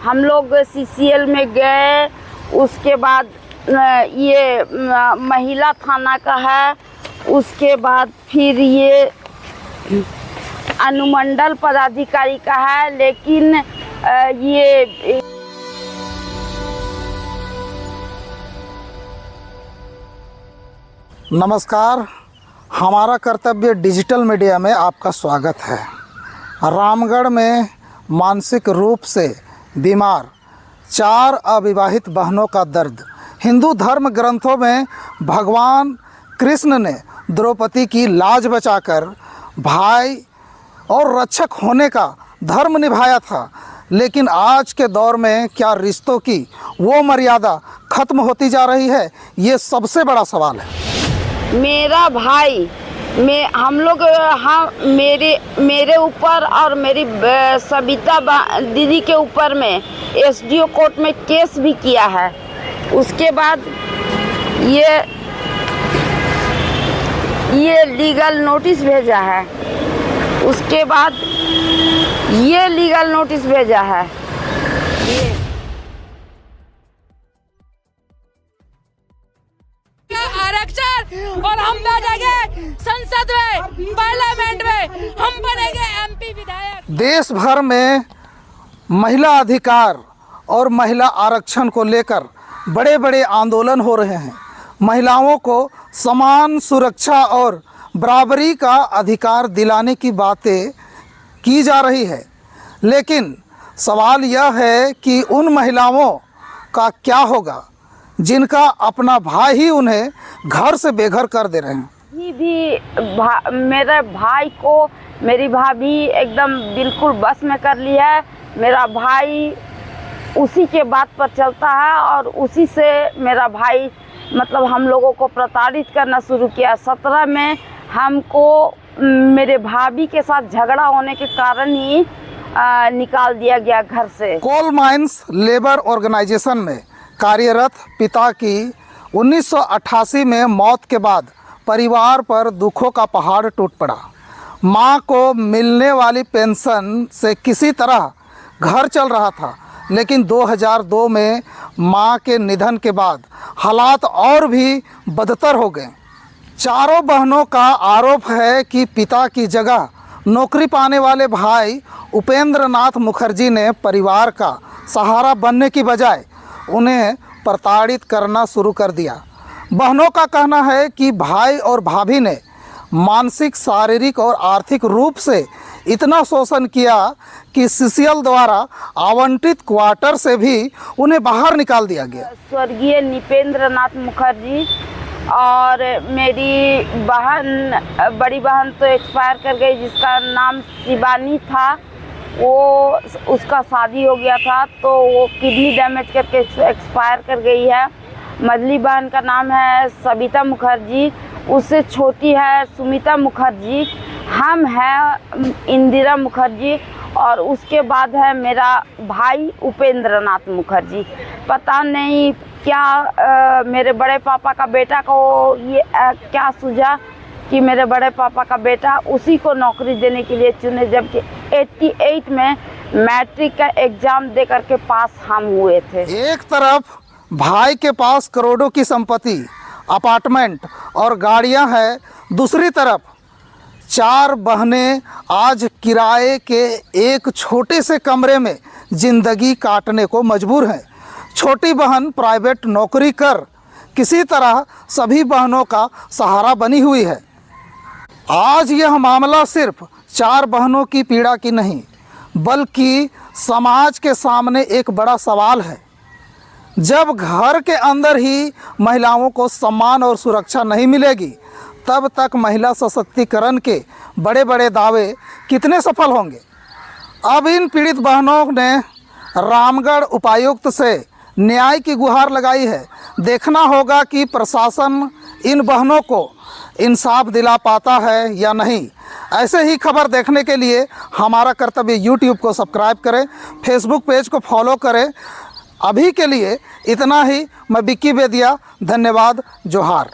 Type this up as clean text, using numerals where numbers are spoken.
हम लोग CCL में गए। उसके बाद ये महिला थाना का है, उसके बाद फिर ये अनुमंडल पदाधिकारी का है। लेकिन ये नमस्कार, हमारा कर्तव्य डिजिटल मीडिया में आपका स्वागत है। रामगढ़ में मानसिक रूप से बीमार 4 अविवाहित बहनों का दर्द। हिंदू धर्म ग्रंथों में भगवान कृष्ण ने द्रौपदी की लाज बचाकर भाई और रक्षक होने का धर्म निभाया था, लेकिन आज के दौर में क्या रिश्तों की वो मर्यादा खत्म होती जा रही है? ये सबसे बड़ा सवाल है। मेरा भाई हम लोग मेरे ऊपर और मेरी सविता दीदी के ऊपर में SDO कोर्ट में केस भी किया है। उसके बाद ये लीगल नोटिस भेजा है। उसके बाद ये लीगल नोटिस भेजा है। आरक्षण और हम बैठेंगे संसद में, पार्लियामेंट में, हम बनेंगे MP विधायक। देश भर में महिला अधिकार और महिला आरक्षण को लेकर बड़े बड़े आंदोलन हो रहे हैं। महिलाओं को समान सुरक्षा और बराबरी का अधिकार दिलाने की बातें की जा रही है, लेकिन सवाल यह है कि उन महिलाओं का क्या होगा जिनका अपना भाई ही उन्हें घर से बेघर कर दे रहे हैं। मेरे भाई को मेरी भाभी एकदम बिल्कुल बस में कर लिया है। मेरा भाई उसी के बात पर चलता है और उसी से मेरा भाई मतलब हम लोगों को प्रताड़ित करना शुरू किया। 17 में हमको मेरे भाभी के साथ झगड़ा होने के कारण ही निकाल दिया गया घर से। कोल माइंस लेबर ऑर्गेनाइजेशन में कार्यरत पिता की 1988 में मौत के बाद परिवार पर दुखों का पहाड़ टूट पड़ा। मां को मिलने वाली पेंशन से किसी तरह घर चल रहा था, लेकिन 2002 में मां के निधन के बाद हालात और भी बदतर हो गए। चारों बहनों का आरोप है कि पिता की जगह नौकरी पाने वाले भाई उपेंद्र नाथ मुखर्जी ने परिवार का सहारा बनने की बजाय उन्हें प्रताड़ित करना शुरू कर दिया। बहनों का कहना है कि भाई और भाभी ने मानसिक, शारीरिक और आर्थिक रूप से इतना शोषण किया कि CCL द्वारा आवंटित क्वार्टर से भी उन्हें बाहर निकाल दिया गया। स्वर्गीय निपेंद्र नाथ मुखर्जी और मेरी बड़ी बहन तो एक्सपायर कर गई, जिसका नाम शिवानी था। उसका शादी हो गया था तो वो किडनी डैमेज करके एक्सपायर कर गई है। मझली बहन का नाम है सविता मुखर्जी, उससे छोटी है सुमिता मुखर्जी, हम हैं इंदिरा मुखर्जी और उसके बाद है मेरा भाई उपेंद्र नाथ मुखर्जी। पता नहीं क्या मेरे बड़े पापा का बेटा को ये क्या सूझा कि मेरे बड़े पापा का बेटा उसी को नौकरी देने के लिए चुने, जबकि 88 में मैट्रिक का एग्ज़ाम दे करके पास हम हुए थे। एक तरफ भाई के पास करोड़ों की संपत्ति, अपार्टमेंट और गाड़ियां हैं, दूसरी तरफ 4 बहनें आज किराए के एक छोटे से कमरे में ज़िंदगी काटने को मजबूर हैं। छोटी बहन प्राइवेट नौकरी कर किसी तरह सभी बहनों का सहारा बनी हुई है। आज यह मामला सिर्फ 4 बहनों की पीड़ा की नहीं, बल्कि समाज के सामने एक बड़ा सवाल है। जब घर के अंदर ही महिलाओं को सम्मान और सुरक्षा नहीं मिलेगी, तब तक महिला सशक्तिकरण के बड़े बड़े दावे कितने सफल होंगे? अब इन पीड़ित बहनों ने रामगढ़ उपायुक्त से न्याय की गुहार लगाई है। देखना होगा कि प्रशासन इन बहनों को इंसाफ दिला पाता है या नहीं। ऐसे ही खबर देखने के लिए हमारा कर्तव्य YouTube को सब्सक्राइब करें, Facebook पेज को फॉलो करें। अभी के लिए इतना ही। मैं बिक्की बेदिया, धन्यवाद, जोहार।